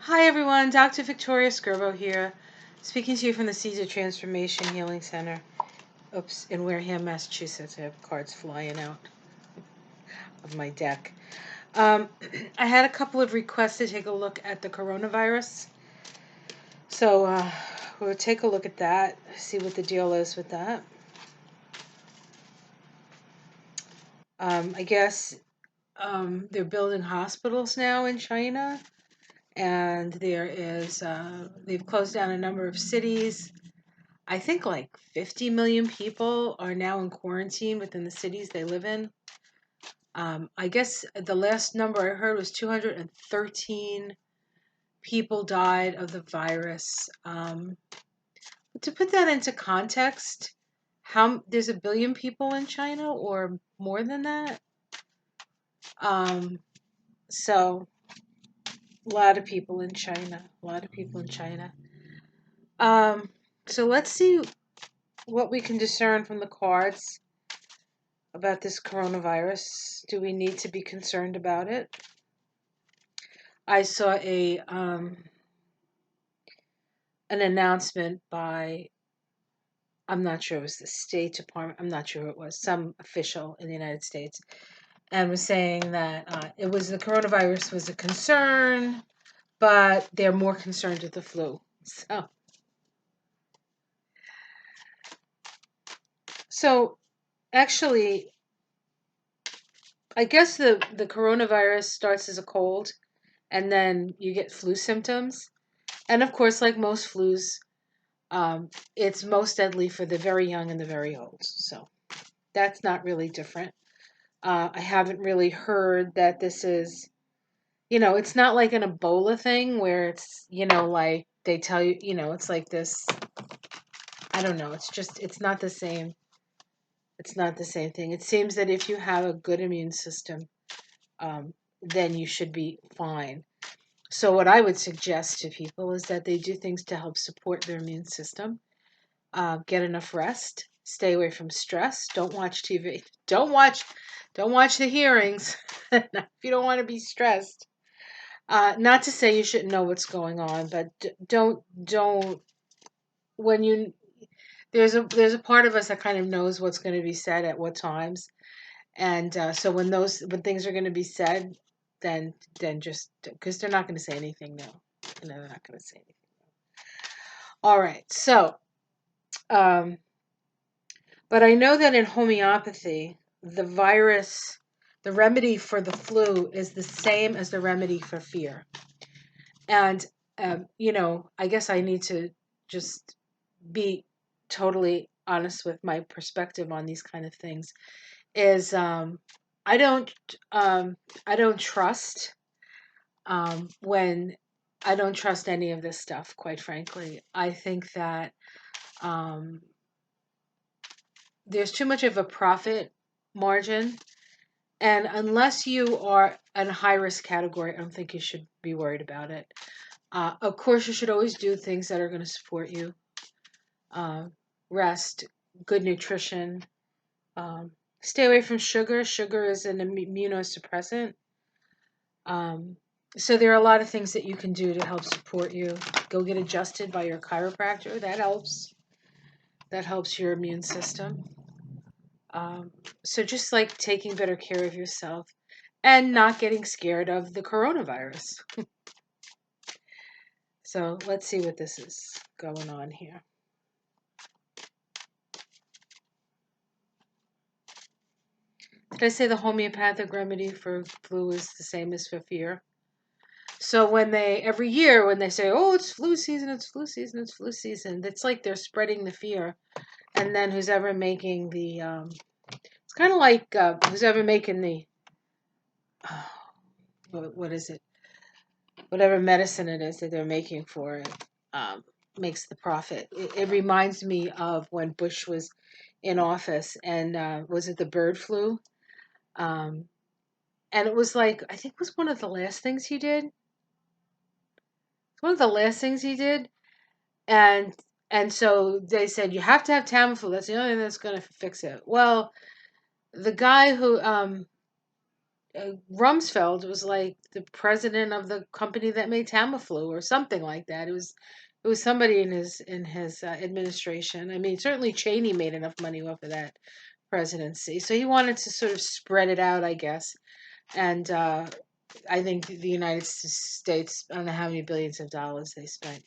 Hi everyone, Dr. Victoria Skirbo here, speaking to you from the Seeds of Transformation Healing Center, in Wareham, Massachusetts. I have cards flying out of my deck. Um, I had a couple of requests to take a look at the coronavirus, so we'll take a look at that, see what the deal is with that. I guess they're building hospitals now in China, and they've closed down a number of cities. I think like 50 million people are now in quarantine within the cities they live in. I guess the last number I heard was 213 people died of the virus. To put that into context, there's a billion people in China or more than that. Um, so a lot of people in China, a lot of people in China. Um, so let's see what we can discern from the cards about this coronavirus. Do we need to be concerned about it? I saw an announcement by, I'm not sure it was the State Department, I'm not sure who it was, some official in the United States, and was saying that it was the coronavirus was a concern, but they're more concerned with the flu. So actually, I guess the coronavirus starts as a cold, and then you get flu symptoms. And of course, like most flus, it's most deadly for the very young and the very old. So that's not really different. I haven't really heard that this is, it's not like an Ebola thing where it's, like they tell you, it's like this. I don't know. It's not the same. It's not the same thing. It seems that if you have a good immune system, then you should be fine. So, what I would suggest to people is that they do things to help support their immune system. Get enough rest. Stay away from stress. Don't watch TV. Don't watch the hearings if you don't want to be stressed. Not to say you shouldn't know what's going on, but don't when you there's a part of us that kind of knows what's going to be said at what times, and so when things are going to be said, then just because they're not going to say anything new, they're not going to say anything. All right, so um, but I know that in homeopathy, the remedy for the flu is the same as the remedy for fear. And, I guess I need to just be totally honest with my perspective on these kind of things. Is I don't um, I don't trust when I don't trust any of this stuff. Quite frankly, I think that um, there's too much of a profit margin. And unless you are in a high risk category, I don't think you should be worried about it. Of course, you should always do things that are going to support you. Uh, Rest, good nutrition. Um, Stay away from sugar. Sugar is an immunosuppressant. Um, so there are a lot of things that you can do to help support you. Go get adjusted by your chiropractor. That helps. That helps your immune system. Um, so just like taking better care of yourself and not getting scared of the coronavirus. So let's see what this is going on here. Did I say the homeopathic remedy for flu is the same as for fear? So every year when they say, oh, it's flu season, it's flu season, it's flu season, it's like they're spreading the fear. And then who's ever making it's kind of like who's ever making what is it? Whatever medicine it is that they're making for it makes the profit. It reminds me of when Bush was in office, and was it the bird flu? Um, and it was like, I think it was one of the last things he did. One of the last things he did, and so they said you have to have Tamiflu. That's the only thing that's going to fix it. Well, the guy who Rumsfeld was like the president of the company that made Tamiflu or something like that. It was somebody in his administration. I mean, certainly Cheney made enough money off of that presidency, so he wanted to sort of spread it out, I guess. And I think the United States, I don't know how many billions of dollars they spent,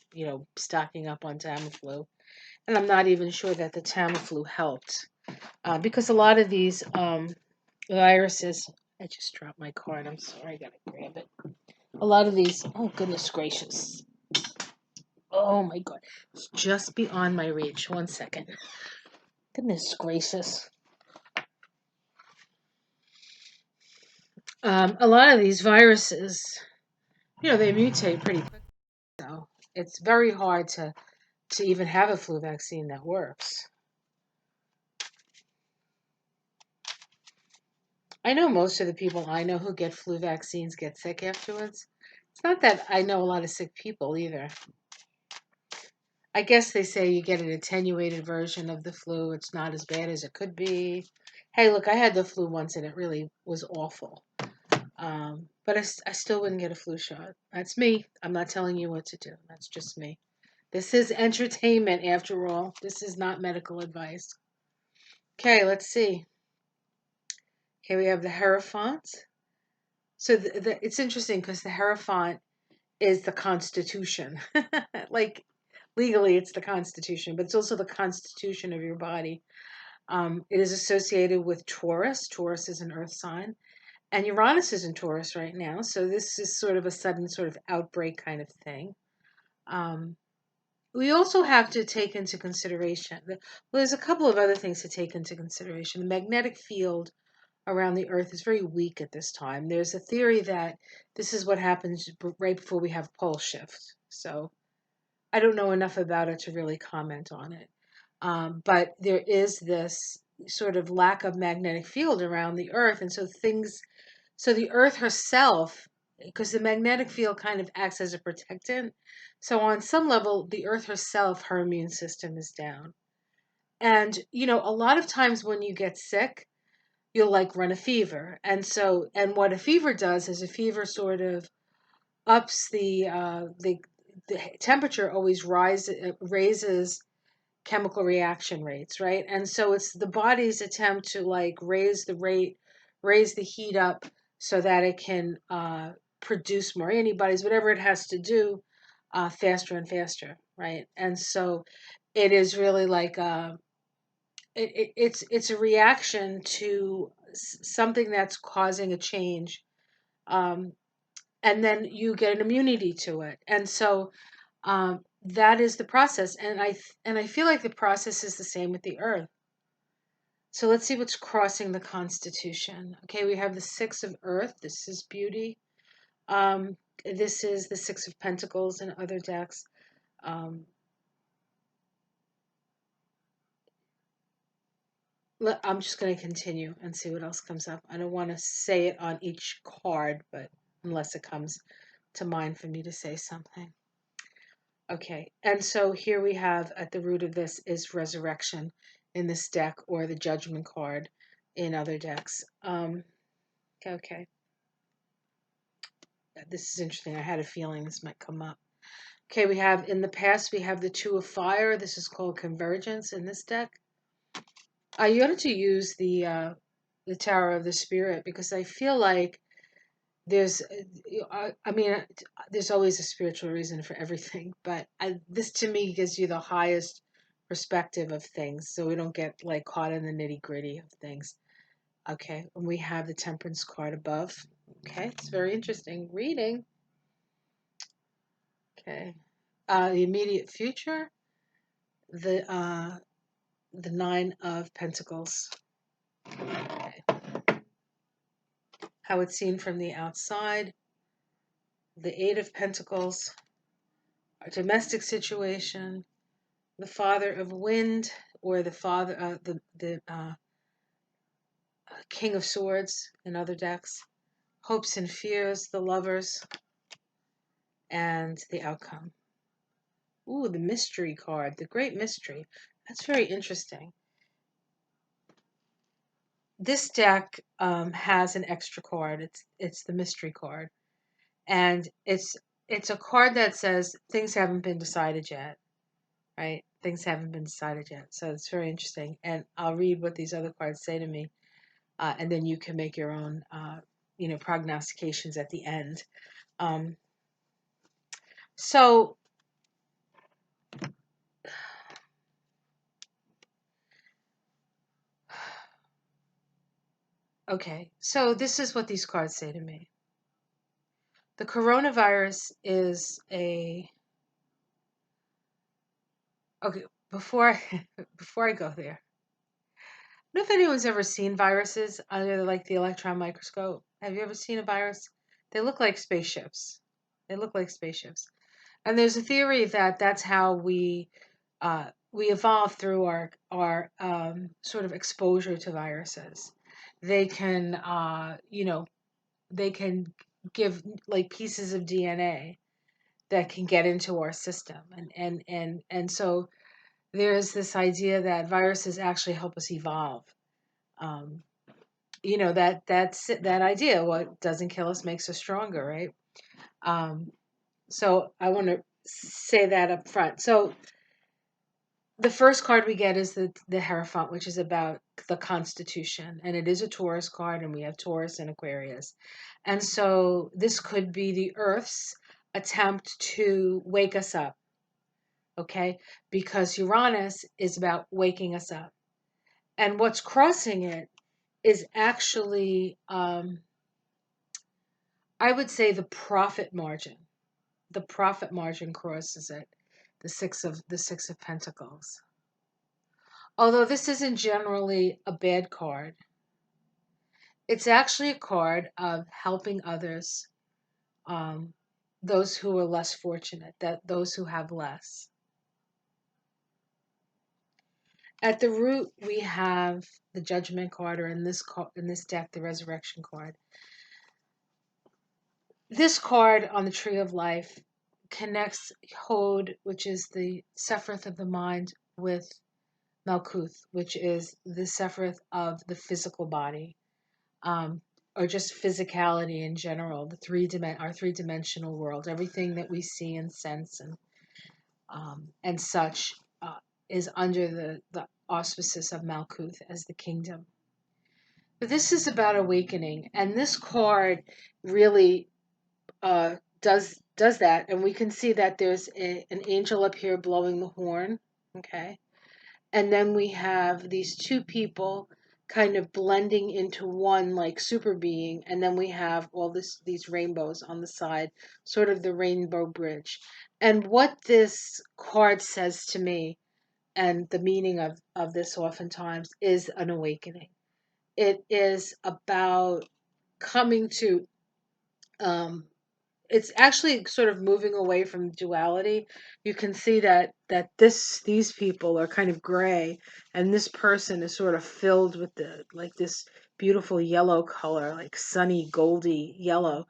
stocking up on Tamiflu. And I'm not even sure that the Tamiflu helped because a lot of these viruses. I just dropped my card. I'm sorry. I gotta grab it. A lot of these. Oh goodness gracious. Oh my god. It's just beyond my reach. One second. Goodness gracious. A lot of these viruses, they mutate pretty quick. So it's very hard to even have a flu vaccine that works. I know most of the people I know who get flu vaccines get sick afterwards. It's not that I know a lot of sick people either. I guess they say you get an attenuated version of the flu. It's not as bad as it could be. Hey, look, I had the flu once and it really was awful. But I still wouldn't get a flu shot. That's me. I'm not telling you what to do. That's just me. This is entertainment after all. This is not medical advice. Okay, let's see. Here we have the Hierophant. So it's interesting because the Hierophant is the Constitution. Like legally, it's the Constitution, but it's also the Constitution of your body. It is associated with Taurus. Taurus is an earth sign. And Uranus is in Taurus right now. So this is sort of a sudden sort of outbreak kind of thing. Um, we also have to take into consideration, well, there's a couple of other things to take into consideration. The magnetic field around the Earth is very weak at this time. There's a theory that this is what happens right before we have pole shift. So I don't know enough about it to really comment on it. But there is this sort of lack of magnetic field around the Earth. And so the Earth herself, because the magnetic field kind of acts as a protectant. So on some level, the Earth herself, her immune system is down. And, a lot of times when you get sick, you'll like run a fever. And what a fever does is a fever sort of ups the temperature always raises chemical reaction rates, right? And so it's the body's attempt to like raise the heat up so that it can produce more antibodies, whatever it has to do, faster and faster, right? And so it is really like it's a reaction to something that's causing a change, um, and then you get an immunity to it, and so that is the process. And I feel like the process is the same with the Earth. So let's see what's crossing the Constitution. Okay, we have the Six of Earth. This is beauty. This is the Six of Pentacles and other decks. Um, I'm just going to continue and see what else comes up. I don't want to say it on each card, but unless it comes to mind for me to say something. Okay, and so here we have at the root of this is resurrection in this deck, or the judgment card in other decks. Okay, this is interesting. I had a feeling this might come up. Okay, we have in the past, we have the Two of Fire. This is called Convergence in this deck. You wanted to use the Tower of the Spirit because I feel like there's, I mean, there's always a spiritual reason for everything, but this to me gives you the highest perspective of things, so we don't get like caught in the nitty gritty of things. Okay, and we have the Temperance card above. Okay, it's very interesting reading. Okay, the immediate future, the Nine of Pentacles. Okay. How it's seen from the outside, the Eight of Pentacles, our domestic situation, the Father of Wind, or the Father, the King of Swords in other decks, hopes and fears, the Lovers, and the outcome. Ooh, the Mystery card, the Great Mystery. That's very interesting. this deck has an extra card. It's the mystery card, and it's a card that says things haven't been decided yet, right? Things haven't been decided yet. So it's very interesting. And I'll read what these other cards say to me, and then you can make your own, prognostications at the end. Um, so, okay. So this is what these cards say to me. The coronavirus is a okay. Before I, before I go there, I don't know if anyone's ever seen viruses under like the electron microscope. Have you ever seen a virus? They look like spaceships. They look like spaceships. And there's a theory that that's how we evolve through our sort of exposure to viruses. They can they can give like pieces of DNA that can get into our system, and so there's this idea that viruses actually help us evolve. Um, that idea. What doesn't kill us makes us stronger, right? Um, so I want to say that up front. So the first card we get is the Hierophant, which is about the Constitution, and it is a Taurus card, and we have Taurus and Aquarius, and so this could be the Earth's attempt to wake us up, okay? Because Uranus is about waking us up, and what's crossing it is actually, I would say, the profit margin. The profit margin crosses it. The Six of Pentacles. Although this isn't generally a bad card, it's actually a card of helping others, um, those who are less fortunate, that those who have less. At the root, we have the Judgment card, or in this deck, the Resurrection card. This card on the Tree of Life connects Hod, which is the Sephiroth of the mind, with Malkuth, which is the Sephiroth of the physical body, or just physicality in general, our three-dimensional world, everything that we see and sense and such, is under the auspices of Malkuth as the kingdom. But this is about awakening, and this card really uh, does that, and we can see that there's an angel up here blowing the horn, okay, and then we have these two people kind of blending into one like super being, and then we have all these rainbows on the side, sort of the rainbow bridge. And what this card says to me, and the meaning of this oftentimes, is an awakening. It is about coming to um it's actually sort of moving away from duality. You can see that these people are kind of gray, and this person is sort of filled with the like this beautiful yellow color, like sunny goldy yellow.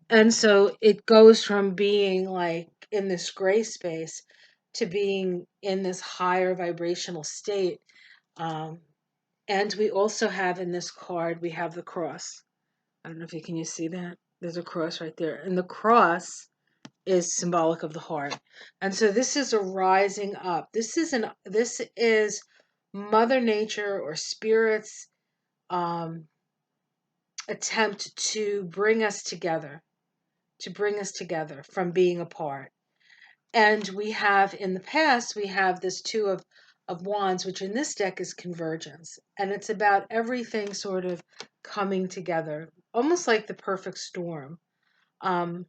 And so it goes from being like in this gray space to being in this higher vibrational state. Um, and we also have in this card, we have the cross. I don't know if you see that. There's a cross right there. And the cross is symbolic of the heart. And so this is a rising up. This is Mother Nature or Spirit's um, attempt to bring us together, from being apart. And we have in the past, we have this Two of Wands, which in this deck is convergence. And it's about everything sort of coming together, almost like the perfect storm. Um,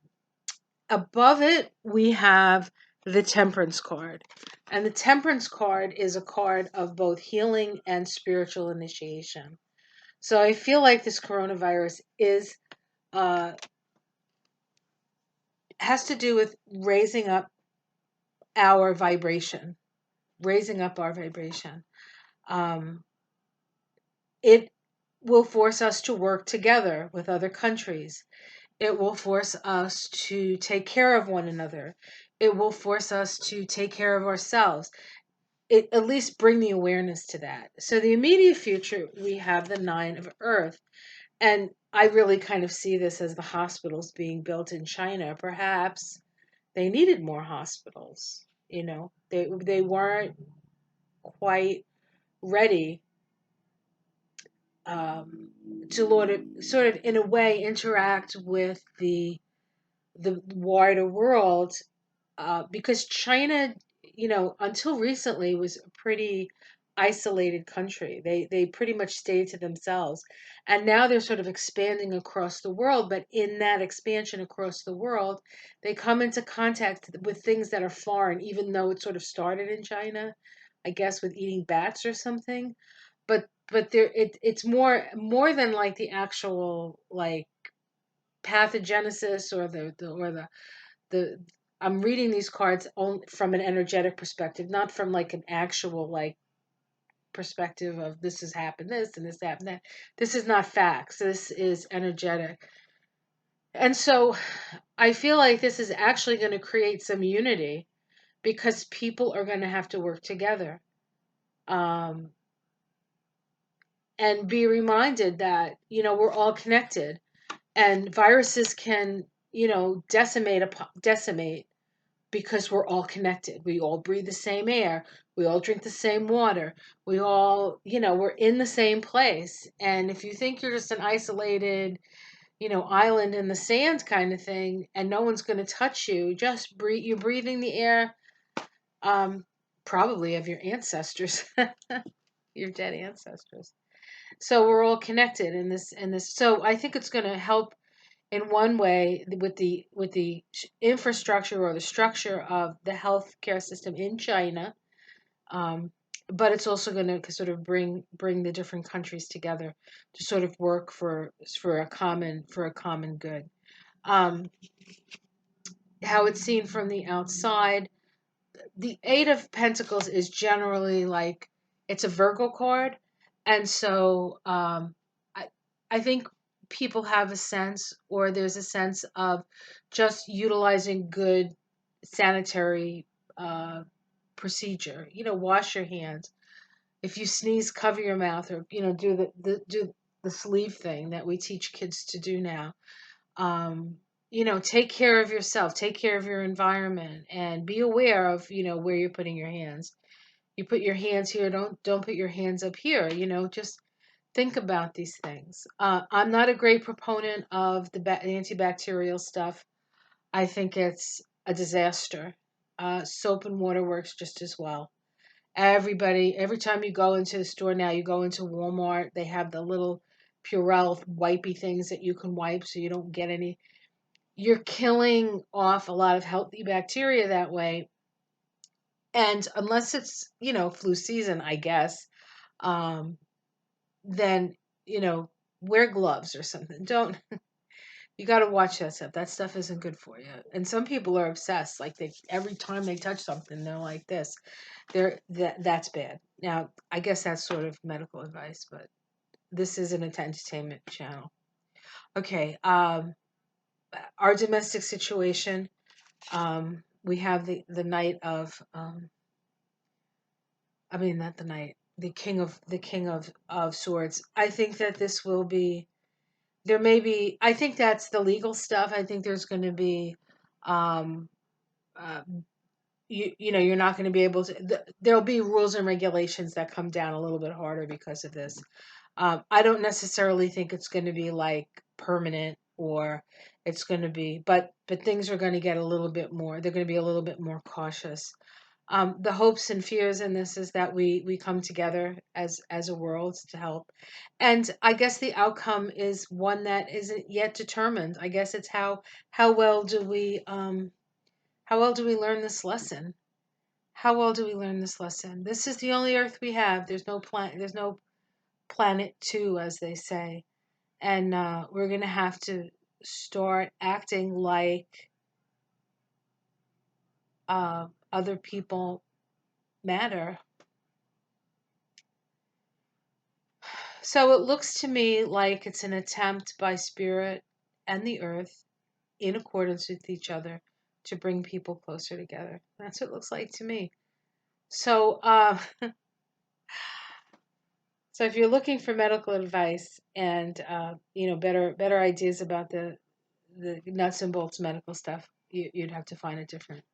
Above it, we have the Temperance card. And the Temperance card is a card of both healing and spiritual initiation. So I feel like this coronavirus uh, has to do with our vibration, raising up our vibration. Um, it will force us to work together with other countries. It will force us to take care of one another. It will force us to take care of ourselves. at least bring the awareness to that. So the immediate future, we have the Nine of Earth. And I really kind of see this as the hospitals being built in China. Perhaps they needed more hospitals. They weren't quite ready um, to sort of in a way interact with the wider world, because China, until recently was a pretty isolated country. They pretty much stayed to themselves, and now they're sort of expanding across the world. But in that expansion across the world, they come into contact with things that are foreign, even though it sort of started in China, I guess, with eating bats or something. But it's more than like the actual like pathogenesis or the I'm reading these cards only from an energetic perspective, not from like an actual like perspective of this has happened this and this happened that. This is not facts. This is energetic. And so I feel like this is actually going to create some unity because people are going to have to work together. Um, and be reminded that, we're all connected and viruses can, decimate because we're all connected. We all breathe the same air. We all drink the same water. We all, we're in the same place. And if you think you're just an isolated, island in the sand kind of thing, and no one's going to touch you, just breathe. You're breathing the air, um, probably of your ancestors, your dead ancestors. So we're all connected in this. So I think it's going to help in one way with the infrastructure or the structure of the healthcare system in China, um, but it's also going to sort of bring the different countries together to sort of work for a common good. Um, how it's seen from the outside, the Eight of Pentacles is generally like it's a Virgo card, and so I think people have a sense, or there's a sense of just utilizing good sanitary uh, procedure. Wash your hands. If you sneeze, cover your mouth, or do the sleeve thing that we teach kids to do now. um, take care of yourself, take care of your environment, and be aware of, where you're putting your hands. You put your hands here, don't put your hands up here. Just think about these things. I'm not a great proponent of the antibacterial stuff. I think it's a disaster. Soap and water works just as well. Every time you go into the store now, you go into Walmart, they have the little Purell wipey things that you can wipe so you don't get any. You're killing off a lot of healthy bacteria that way. And unless it's, flu season, I guess, um, then, you know, wear gloves or something. Don't, you got to watch that stuff. That stuff isn't good for you. And some people are obsessed. Like every time they touch something, they're like this. That's bad. Now, I guess that's sort of medical advice, but this is an entertainment channel. Okay. Our domestic situation. We have the knight of I mean not the knight, the king of swords. I think that this will be there may be I think that's the legal stuff. I think there's going to be um uh, you're not going to be able to there'll be rules and regulations that come down a little bit harder because of this. I don't necessarily think it's going to be like permanent, or it's going to be, but things are going to get a little bit more. They're going to be a little bit more cautious. The hopes and fears in this is that we come together as a world to help, and I guess the outcome is one that isn't yet determined. I guess it's how well do we learn this lesson? How well do we learn this lesson? This is the only Earth we have. There's no planet two, as they say, and we're gonna have to start acting like other people matter. So it looks to me like it's an attempt by spirit and the earth, in accordance with each other, to bring people closer together. That's what it looks like to me. So, so if you're looking for medical advice and better ideas about the nuts and bolts medical stuff, you'd have to find a different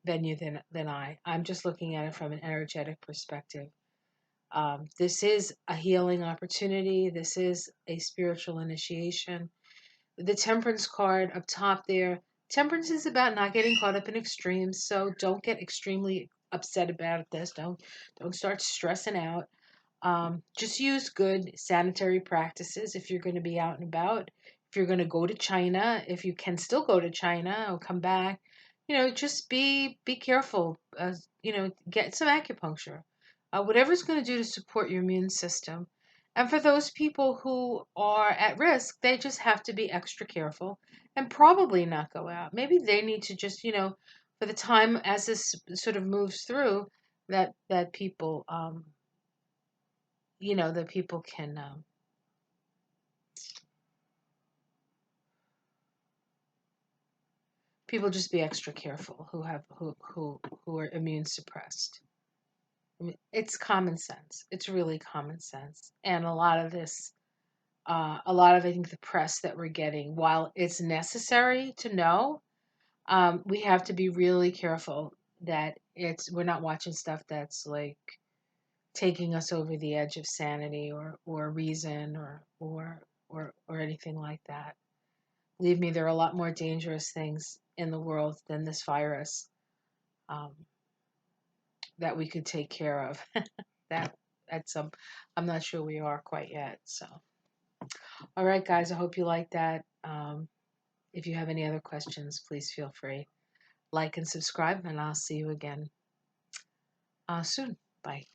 venue than I. I'm just looking at it from an energetic perspective. This is a healing opportunity. This is a spiritual initiation. The temperance card up top there. Temperance is about not getting caught up in extremes, so don't get extremely upset about this. Don't start stressing out. Just use good sanitary practices if you're going to be out and about. If you're going to go to China, if you can still go to China or come back, just be careful. Get some acupuncture, whatever's going to do to support your immune system. And for those people who are at risk, they just have to be extra careful and probably not go out. Maybe they need to just, for the time as this sort of moves through, that people that people can people just be extra careful who are immune suppressed. I mean, it's common sense. It's really common sense, and a lot of this, a lot of I think the press that we're getting, while it's necessary to know, we have to be really careful that we're not watching stuff that's like taking us over the edge of sanity or reason or anything like that. Believe me, there are a lot more dangerous things in the world than this virus, um, that we could take care of. that at some, I'm not sure we are quite yet. So, all right, guys, I hope you like that. If you have any other questions, please feel free. Like and subscribe, and I'll see you again soon. Bye.